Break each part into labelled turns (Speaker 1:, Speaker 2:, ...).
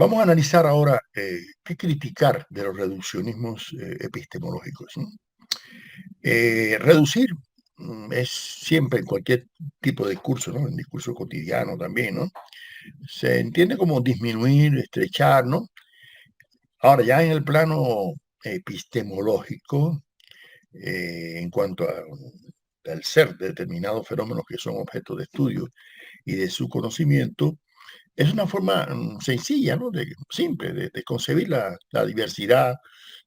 Speaker 1: Vamos a analizar ahora qué criticar de los reduccionismos epistemológicos, ¿no? Reducir es siempre en cualquier tipo de discurso, ¿no? En discurso cotidiano también, ¿no? Se entiende como disminuir, estrechar, ¿no? Ahora, ya en el plano epistemológico, en cuanto al ser de determinados fenómenos que son objeto de estudio y de su conocimiento, es una forma sencilla, ¿no? Simple, de concebir la diversidad,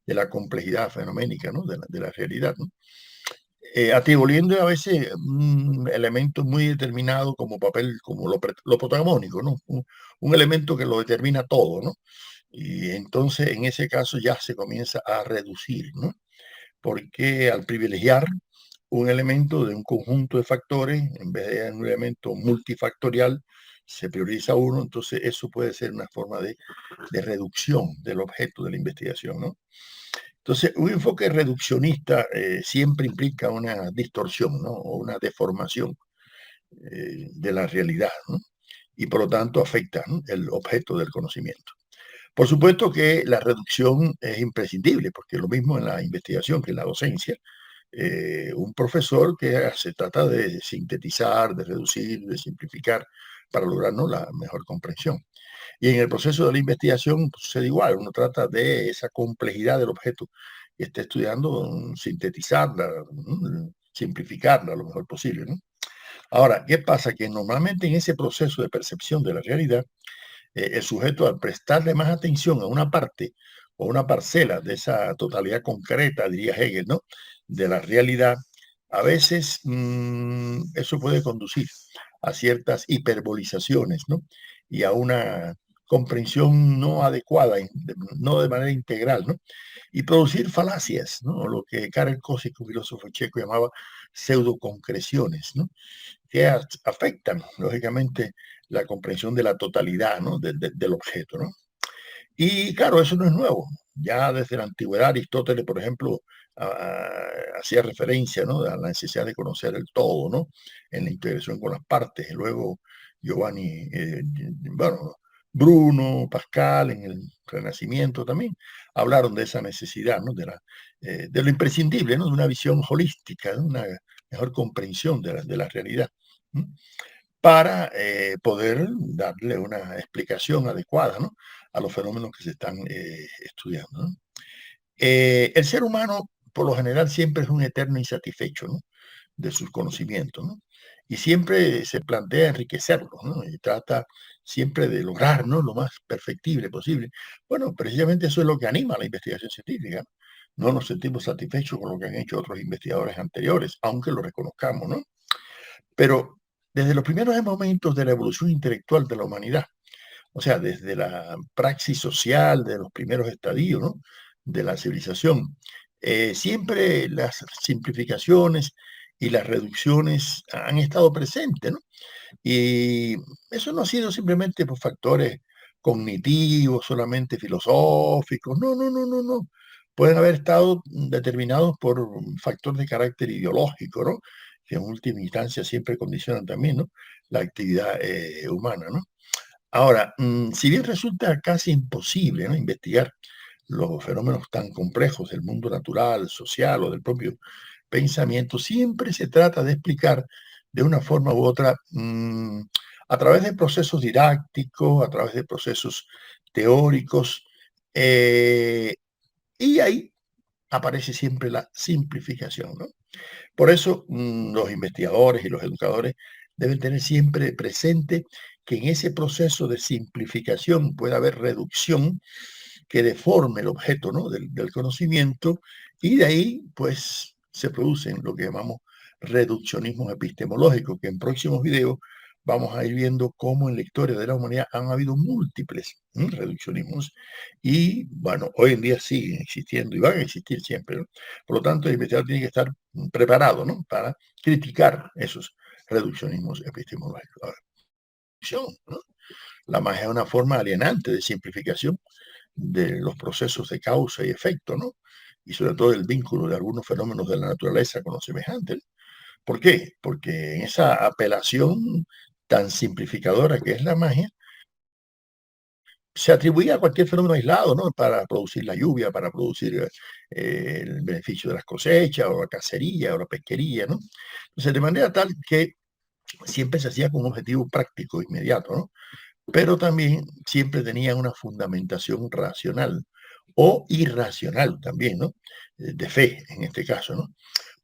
Speaker 1: de la complejidad fenoménica, ¿no? De la realidad, ¿no? Atribuyendo a veces un elemento muy determinado como papel, como lo protagónico, ¿no? Un elemento que lo determina todo, ¿no? Y entonces en ese caso ya se comienza a reducir, ¿no? Porque al privilegiar un elemento de un conjunto de factores, en vez de un elemento multifactorial, se prioriza uno, entonces eso puede ser una forma de reducción del objeto de la investigación, ¿no? Entonces, un enfoque reduccionista siempre implica una distorsión, ¿no? O una deformación de la realidad, ¿no? Y por lo tanto afecta, ¿no? El objeto del conocimiento. Por supuesto que la reducción es imprescindible, porque lo mismo en la investigación que en la docencia, un profesor que se trata de sintetizar, de reducir, de simplificar para lograr, ¿no?, la mejor comprensión. Y en el proceso de la investigación pues, sucede igual, uno trata de esa complejidad del objeto que está estudiando, sintetizarla, simplificarla lo mejor posible, ¿no? Ahora, ¿qué pasa? Que normalmente en ese proceso de percepción de la realidad, el sujeto al prestarle más atención a una parte o una parcela de esa totalidad concreta, diría Hegel, ¿no? De la realidad, a veces eso puede conducir a ciertas hiperbolizaciones, ¿no? Y a una comprensión no adecuada, no de manera integral, ¿no? Y producir falacias, ¿no? Lo que Karel Kosik, un filósofo checo, llamaba pseudoconcreciones, ¿no? Que afectan, lógicamente, la comprensión de la totalidad, ¿no? Del objeto, ¿no? Y claro, eso no es nuevo. Ya desde la antigüedad, Aristóteles, por ejemplo, hacía referencia, ¿no?, a la necesidad de conocer el todo, ¿no?, en la integración con las partes. Y luego Giovanni, bueno, Bruno, Pascal, en el Renacimiento también, hablaron de esa necesidad, ¿no?, de lo imprescindible, ¿no?, de una visión holística, de una mejor comprensión de la realidad, ¿no?, para poder darle una explicación adecuada, ¿no?, a los fenómenos que se están estudiando, ¿no? El ser humano, por lo general, siempre es un eterno insatisfecho, ¿no?, de sus conocimientos, ¿no? Y siempre se plantea enriquecerlos, ¿no? Y trata siempre de lograr, ¿no?, lo más perfectible posible. Bueno, precisamente eso es lo que anima la investigación científica. No nos sentimos satisfechos con lo que han hecho otros investigadores anteriores, aunque lo reconozcamos, ¿no? Pero desde los primeros momentos de la evolución intelectual de la humanidad, o sea, desde la praxis social de los primeros estadios, ¿no?, de la civilización, siempre las simplificaciones y las reducciones han estado presentes, ¿no? Y eso no ha sido simplemente por factores cognitivos, solamente filosóficos, no, no, no, no, no. Pueden haber estado determinados por un factor de carácter ideológico, ¿no?, que en última instancia siempre condicionan también, ¿no?, la actividad humana, ¿no? Ahora, si bien resulta casi imposible, ¿no?, investigar los fenómenos tan complejos del mundo natural, social o del propio pensamiento, siempre se trata de explicar de una forma u otra, a través de procesos didácticos, a través de procesos teóricos, y ahí aparece siempre la simplificación, ¿no? Por eso, los investigadores y los educadores deben tener siempre presente que en ese proceso de simplificación puede haber reducción que deforme el objeto, ¿no?, del conocimiento, y de ahí, pues, se producen lo que llamamos reduccionismos epistemológicos, que en próximos videos vamos a ir viendo cómo en la historia de la humanidad han habido múltiples reduccionismos y, bueno, hoy en día siguen existiendo y van a existir siempre, ¿no? Por lo tanto, el investigador tiene que estar preparado, ¿no?, para criticar esos reduccionismos epistemológicos. Ahora, ¿no? La magia es una forma alienante de simplificación de los procesos de causa y efecto, ¿no? Y sobre todo el vínculo de algunos fenómenos de la naturaleza con los semejantes. ¿Por qué? Porque en esa apelación tan simplificadora que es la magia, se atribuía a cualquier fenómeno aislado, ¿no? Para producir la lluvia, para producir el beneficio de las cosechas, o la cacería, o la pesquería, ¿no? Entonces, de manera tal que siempre se hacía con un objetivo práctico, inmediato, ¿no? Pero también siempre tenía una fundamentación racional o irracional también, ¿no? De fe, en este caso, ¿no?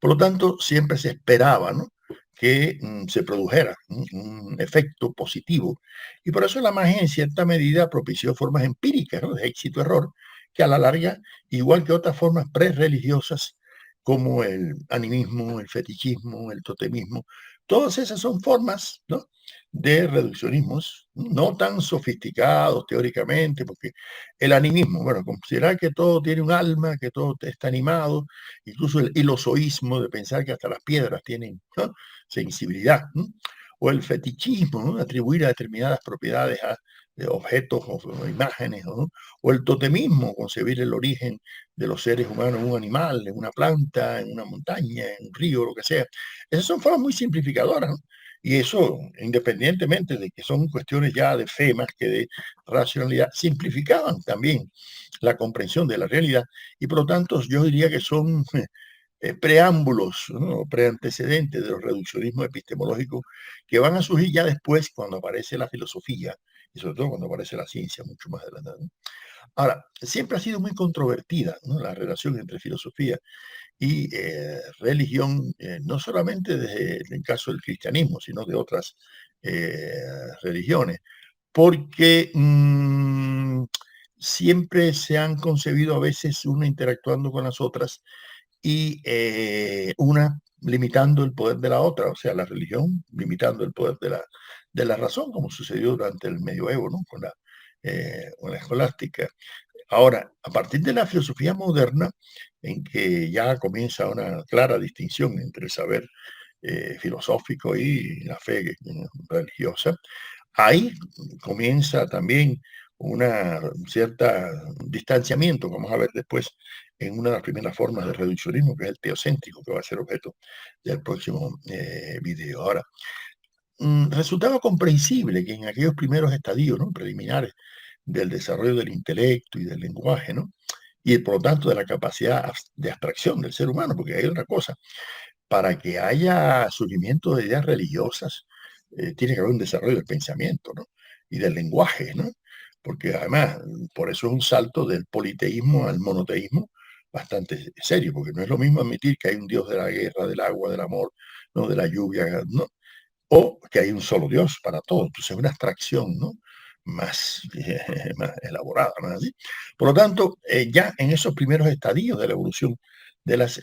Speaker 1: Por lo tanto, siempre se esperaba, ¿no? Que se produjera un efecto positivo. Y por eso la magia, en cierta medida, propició formas empíricas, ¿no? De éxito-error, que a la larga, igual que otras formas pre-religiosas, como el animismo, el fetichismo, el totemismo, todas esas son formas, ¿no? De reduccionismos, no tan sofisticados teóricamente, porque el animismo, bueno, considerar que todo tiene un alma, que todo está animado, incluso el ilozoísmo de pensar que hasta las piedras tienen, ¿no? Sensibilidad, ¿no? O el fetichismo, ¿no? Atribuir a determinadas propiedades a objetos o imágenes, ¿no? O el totemismo, concebir el origen de los seres humanos en un animal, en una planta, en una montaña, en un río, lo que sea. Esas son formas muy simplificadoras, ¿no? Y eso, independientemente de que son cuestiones ya de fe más que de racionalidad, simplificaban también la comprensión de la realidad y por lo tanto yo diría que son preámbulos, ¿no? Preantecedentes de los reduccionismos epistemológicos que van a surgir ya después cuando aparece la filosofía y sobre todo cuando aparece la ciencia mucho más adelante, ¿no? Ahora, siempre ha sido muy controvertida, ¿no? La relación entre filosofía y religión, no solamente desde el caso del cristianismo, sino de otras eh, religiones, porque siempre se han concebido a veces una interactuando con las otras y una limitando el poder de la otra, o sea, la religión limitando el poder de la razón, como sucedió durante el medioevo, ¿no? Con la escolástica. Ahora, a partir de la filosofía moderna, en que ya comienza una clara distinción entre el saber filosófico y la fe religiosa, ahí comienza también una cierta distanciamiento, vamos a ver después en una de las primeras formas de reduccionismo, que es el teocéntrico, que va a ser objeto del próximo video. Ahora, resultaba comprensible que en aquellos primeros estadios, ¿no? Preliminares del desarrollo del intelecto y del lenguaje, ¿no? Y por lo tanto de la capacidad de abstracción del ser humano, porque hay otra cosa, para que haya surgimiento de ideas religiosas, tiene que haber un desarrollo del pensamiento, ¿no? Y del lenguaje, ¿no? Porque además, por eso es un salto del politeísmo al monoteísmo bastante serio, porque no es lo mismo admitir que hay un Dios de la guerra, del agua, del amor, ¿no? De la lluvia, ¿no? O que hay un solo Dios para todo. Entonces es una abstracción, ¿no? Más, más elaborada, ¿no? ¿Así? Por lo tanto, ya en esos primeros estadios de la evolución de las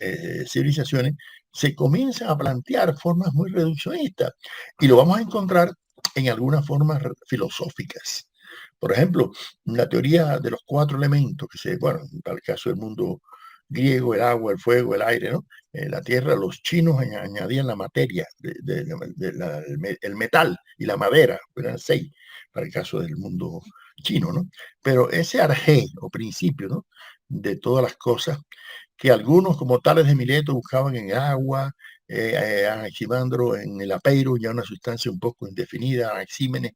Speaker 1: civilizaciones, se comienzan a plantear formas muy reduccionistas y lo vamos a encontrar en algunas formas filosóficas. Por ejemplo, la teoría de los cuatro elementos, que se, bueno, para el caso del mundo griego, el agua, el fuego, el aire, ¿no? La tierra, los chinos añadían la materia, el metal y la madera, eran seis, para el caso del mundo chino, ¿no? Pero ese arjé o principio, ¿no? De todas las cosas que algunos, como Tales de Mileto, buscaban en agua, Anaximandro en el apeiro, ya una sustancia un poco indefinida, Anaxímenes,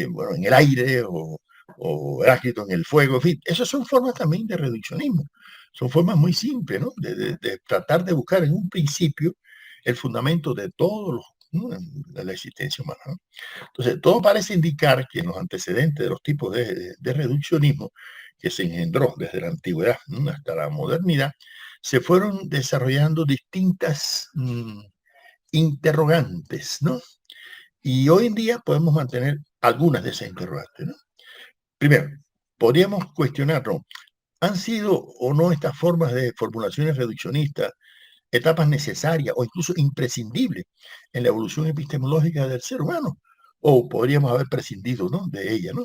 Speaker 1: bueno, en el aire, o Heráclito en el fuego, en fin, esas son formas también de reduccionismo, son formas muy simples, ¿no? De tratar de buscar en un principio el fundamento de todos los, ¿no? De la existencia humana, ¿no? Entonces, todo parece indicar que en los antecedentes de los tipos de reduccionismo que se engendró desde la antigüedad, ¿no? Hasta la modernidad, se fueron desarrollando distintas interrogantes, ¿no? Y hoy en día podemos mantener algunas de esas interrogantes, ¿no? Primero, podríamos cuestionarnos, ¿han sido o no estas formas de formulaciones reduccionistas etapas necesarias o incluso imprescindibles en la evolución epistemológica del ser humano? ¿O podríamos haber prescindido, ¿no? De ella, ¿no?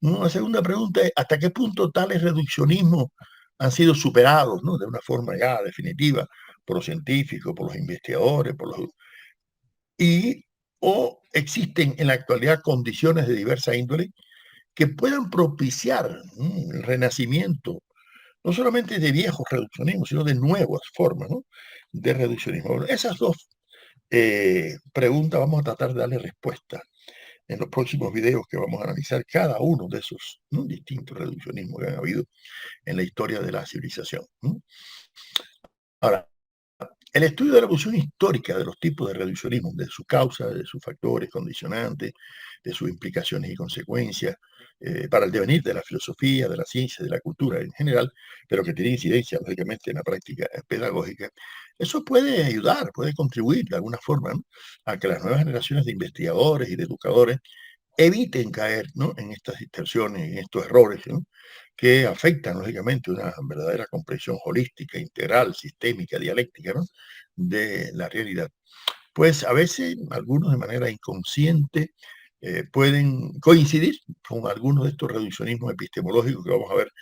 Speaker 1: Una segunda pregunta es, ¿hasta qué punto tales reduccionismos han sido superados, ¿no? De una forma ya definitiva por los científicos, por los investigadores, y o existen en la actualidad condiciones de diversa índole que puedan propiciar el renacimiento, no solamente de viejos reduccionismos, sino de nuevas formas, ¿no? De reduccionismo. Bueno, esas dos preguntas vamos a tratar de darle respuesta en los próximos videos que vamos a analizar cada uno de esos, ¿no?, distintos reduccionismos que han habido en la historia de la civilización, ¿no? Ahora, el estudio de la evolución histórica de los tipos de reduccionismo, de sus causas, de sus factores condicionantes, de sus implicaciones y consecuencias para el devenir de la filosofía, de la ciencia, de la cultura en general, pero que tiene incidencia, lógicamente, en la práctica pedagógica, eso puede ayudar, puede contribuir de alguna forma, ¿no?, a que las nuevas generaciones de investigadores y de educadores eviten caer, ¿no?, en estas distorsiones, en estos errores, ¿no?, que afectan, lógicamente, una verdadera comprensión holística, integral, sistémica, dialéctica, ¿no?, de la realidad. Pues a veces algunos de manera inconsciente pueden coincidir con algunos de estos reduccionismos epistemológicos que vamos a ver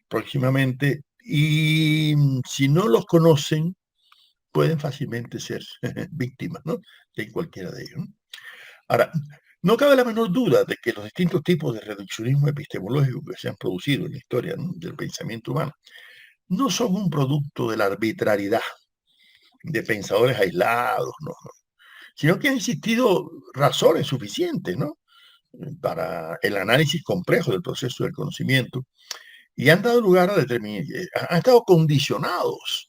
Speaker 1: próximamente y si no los conocen, pueden fácilmente ser víctimas, ¿no?, de cualquiera de ellos, ¿no? Ahora, no cabe la menor duda de que los distintos tipos de reduccionismo epistemológico que se han producido en la historia, ¿no?, del pensamiento humano no son un producto de la arbitrariedad de pensadores aislados, no, no, sino que han existido razones suficientes, ¿no?, para el análisis complejo del proceso del conocimiento y han dado lugar a han estado condicionados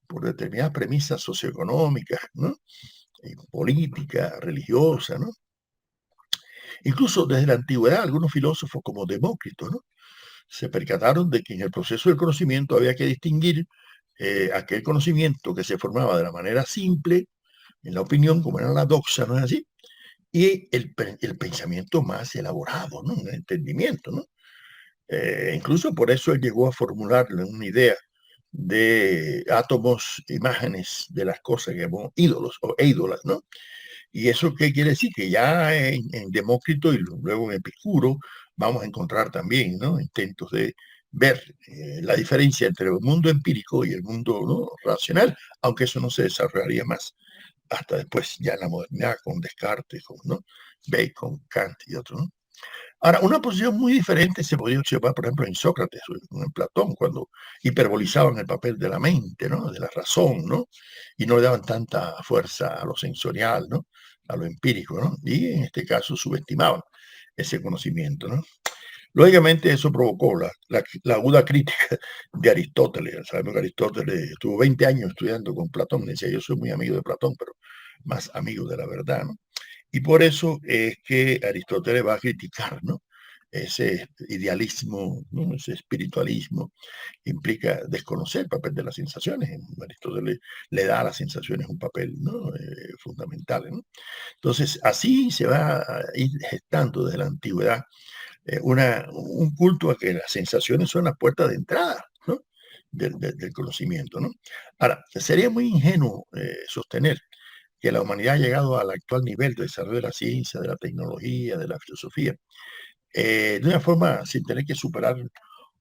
Speaker 1: por determinadas premisas socioeconómicas, ¿no?, y política, religiosa, ¿no? Incluso desde la antigüedad, algunos filósofos como Demócrito, ¿no?, se percataron de que en el proceso del conocimiento había que distinguir aquel conocimiento que se formaba de la manera simple, en la opinión, como era la doxa, ¿no es así? Y el pensamiento más elaborado, ¿no?, el entendimiento, ¿no? Incluso por eso él llegó a formular una idea de átomos, imágenes de las cosas que llamó ídolos o ídolas, ¿no? ¿Y eso qué quiere decir? Que ya en Demócrito y luego en Epicuro vamos a encontrar también, ¿no?, intentos de ver la diferencia entre el mundo empírico y el mundo, ¿no?, racional, aunque eso no se desarrollaría más hasta después, ya en la modernidad, con Descartes, con, ¿no?, Bacon, Kant y otros, ¿no? Ahora, una posición muy diferente se podía observar, por ejemplo, en Sócrates o en Platón, cuando hiperbolizaban el papel de la mente, ¿no?, de la razón, ¿no?, y no le daban tanta fuerza a lo sensorial, ¿no?, a lo empírico, ¿no?, y en este caso subestimaban ese conocimiento, ¿no? Lógicamente eso provocó la aguda crítica de Aristóteles. Sabemos que Aristóteles estuvo 20 años estudiando con Platón, decía: "Yo soy muy amigo de Platón, pero más amigo de la verdad", ¿no? Y por eso es que Aristóteles va a criticar, ¿no?, ese idealismo, ¿no?, ese espiritualismo que implica desconocer el papel de las sensaciones. Aristóteles le da a las sensaciones un papel, ¿no?, fundamental, ¿no? Entonces, así se va a ir gestando desde la antigüedad un culto a que las sensaciones son la puerta de entrada, ¿no?, del conocimiento, ¿no? Ahora, sería muy ingenuo sostener que la humanidad ha llegado al actual nivel de desarrollo de la ciencia, de la tecnología, de la filosofía, de una forma sin tener que superar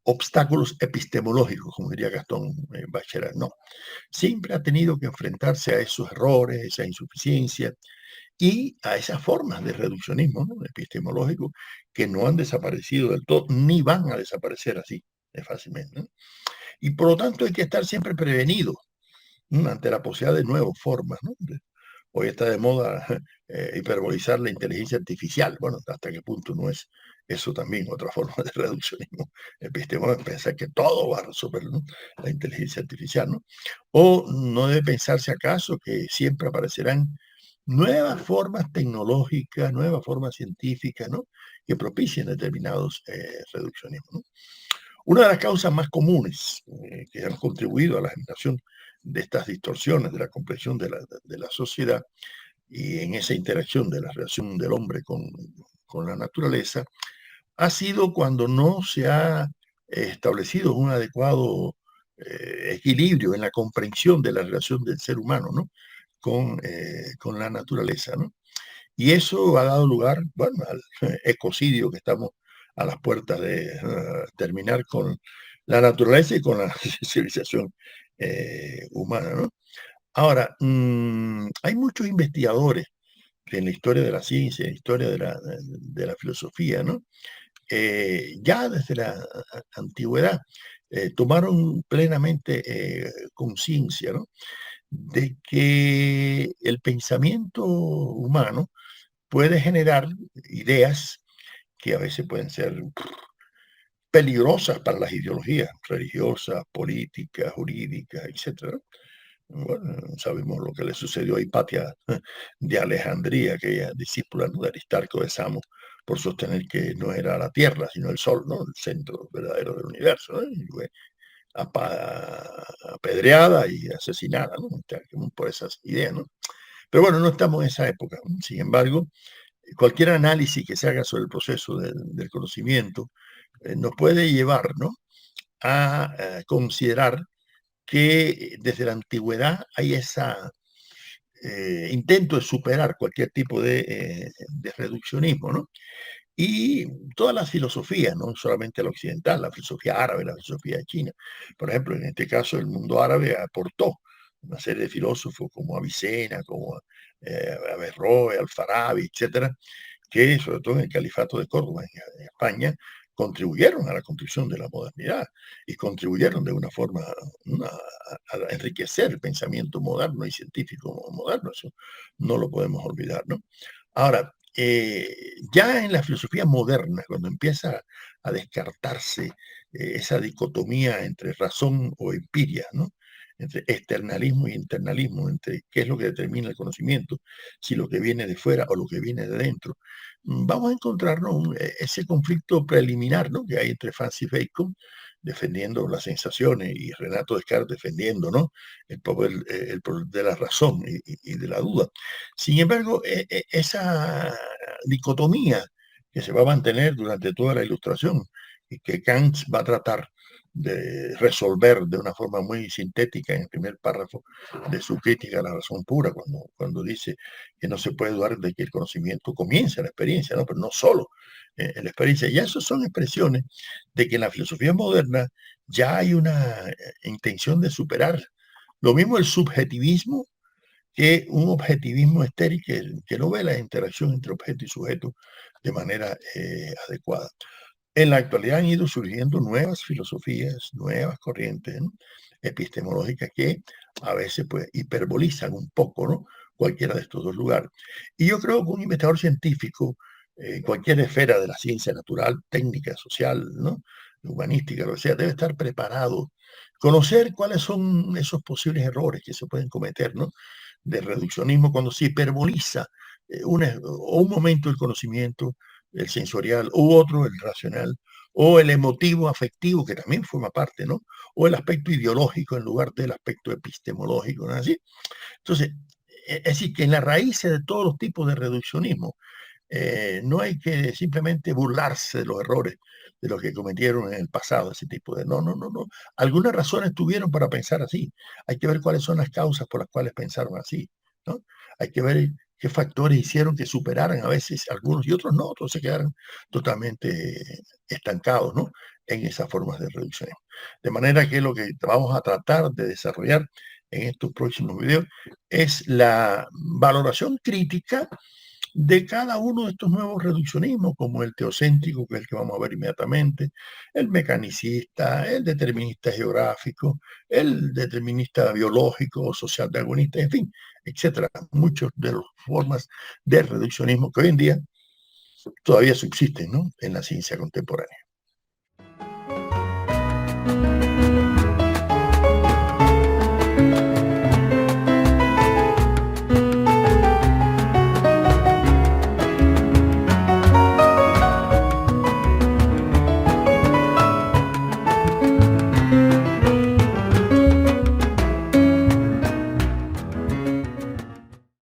Speaker 1: obstáculos epistemológicos, como diría Gastón Bachelard, no. Siempre ha tenido que enfrentarse a esos errores, esa insuficiencia y a esas formas de reduccionismo, ¿no?, epistemológico que no han desaparecido del todo, ni van a desaparecer así de fácilmente, ¿no? Y por lo tanto hay que estar siempre prevenido ante la posibilidad de nuevas formas, ¿no? Hoy está de moda hiperbolizar la inteligencia artificial. Bueno, ¿hasta qué punto no es eso también otra forma de reduccionismo epistemológico? Pensar que todo va a resolver, ¿no?, la inteligencia artificial, ¿no? O no debe pensarse acaso que siempre aparecerán nuevas formas tecnológicas, nuevas formas científicas, ¿no?, que propicien determinados reduccionismos, ¿no? Una de las causas más comunes que han contribuido a la generación de estas distorsiones de la comprensión de la sociedad y en esa interacción de la relación del hombre con la naturaleza, ha sido cuando no se ha establecido un adecuado equilibrio en la comprensión de la relación del ser humano, ¿no?, con la naturaleza, ¿no? Y eso ha dado lugar, bueno, al ecocidio que estamos a las puertas de terminar con la naturaleza y con la civilización humana, ¿no? Ahora, hay muchos investigadores que en la historia de la ciencia, en la historia de la filosofía, ¿no?, ya desde la antigüedad tomaron plenamente conciencia, ¿no?, de que el pensamiento humano puede generar ideas que a veces pueden ser peligrosas para las ideologías religiosas, políticas, jurídicas, etcétera. Bueno, sabemos lo que le sucedió a Hipatia de Alejandría, aquella discípula, ¿no?, de Aristarco de Samos, por sostener que no era la Tierra, sino el Sol, ¿no?, el centro verdadero del universo, ¿no? Y fue apedreada y asesinada, ¿no?, por esas ideas, ¿no? Pero bueno, no estamos en esa época, ¿no? Sin embargo, cualquier análisis que se haga sobre el proceso del conocimiento nos puede llevar, ¿no?, a considerar que desde la antigüedad hay esa intento de superar cualquier tipo de reduccionismo, ¿no? Y todas las filosofías, no solamente la occidental, la filosofía árabe, la filosofía china. Por ejemplo, en este caso, el mundo árabe aportó una serie de filósofos como Avicena, como Averroes, Alfarabi, etcétera, que sobre todo en el Califato de Córdoba, en España, contribuyeron a la construcción de la modernidad y contribuyeron de una forma, ¿no?, a enriquecer el pensamiento moderno y científico moderno. Eso no lo podemos olvidar, ¿no? Ahora, ya en la filosofía moderna, cuando empieza a descartarse esa dicotomía entre razón o empiria, ¿no?, entre externalismo y internalismo, entre qué es lo que determina el conocimiento, si lo que viene de fuera o lo que viene de dentro, vamos a encontrarnos ese conflicto preliminar, ¿no?, que hay entre Francis Bacon defendiendo las sensaciones y Renato Descartes defendiendo, ¿no?, el poder de la razón y de la duda. Sin embargo, esa dicotomía que se va a mantener durante toda la Ilustración y que Kant va a tratar de resolver de una forma muy sintética en el primer párrafo de su crítica a la razón pura, cuando dice que no se puede dudar de que el conocimiento comienza en la experiencia, ¿no?, pero no solo en la experiencia. Y esas son expresiones de que en la filosofía moderna ya hay una intención de superar. Lo mismo el subjetivismo, que un objetivismo estéril que no ve la interacción entre objeto y sujeto de manera adecuada. En la actualidad han ido surgiendo nuevas filosofías, nuevas corrientes, ¿no?, epistemológicas que a veces pues hiperbolizan un poco, ¿no?, cualquiera de estos dos lugares. Y yo creo que un investigador científico, en cualquier esfera de la ciencia natural, técnica, social, ¿no?, humanística, lo que sea, debe estar preparado, conocer cuáles son esos posibles errores que se pueden cometer, ¿no?, de reduccionismo cuando se hiperboliza o un momento el conocimiento, el sensorial, u otro, el racional, o el emotivo, afectivo, que también forma parte, ¿no?, o el aspecto ideológico en lugar del aspecto epistemológico, ¿no es así? Entonces, es decir, que en la raíz de todos los tipos de reduccionismo no hay que simplemente burlarse de los errores de los que cometieron en el pasado, ese tipo de... No, no, no, no. Algunas razones tuvieron para pensar así. Hay que ver cuáles son las causas por las cuales pensaron así, ¿no? Hay que ver qué factores hicieron que superaran a veces algunos y otros no, otros se quedaron totalmente estancados, ¿no?, en esas formas de reducción. De manera que lo que vamos a tratar de desarrollar en estos próximos videos es la valoración crítica de cada uno de estos nuevos reduccionismos, como el teocéntrico, que es el que vamos a ver inmediatamente, el mecanicista, el determinista geográfico, el determinista biológico o social darwinista, en fin, etcétera. Muchas de las formas de reduccionismo que hoy en día todavía subsisten, ¿no?, en la ciencia contemporánea.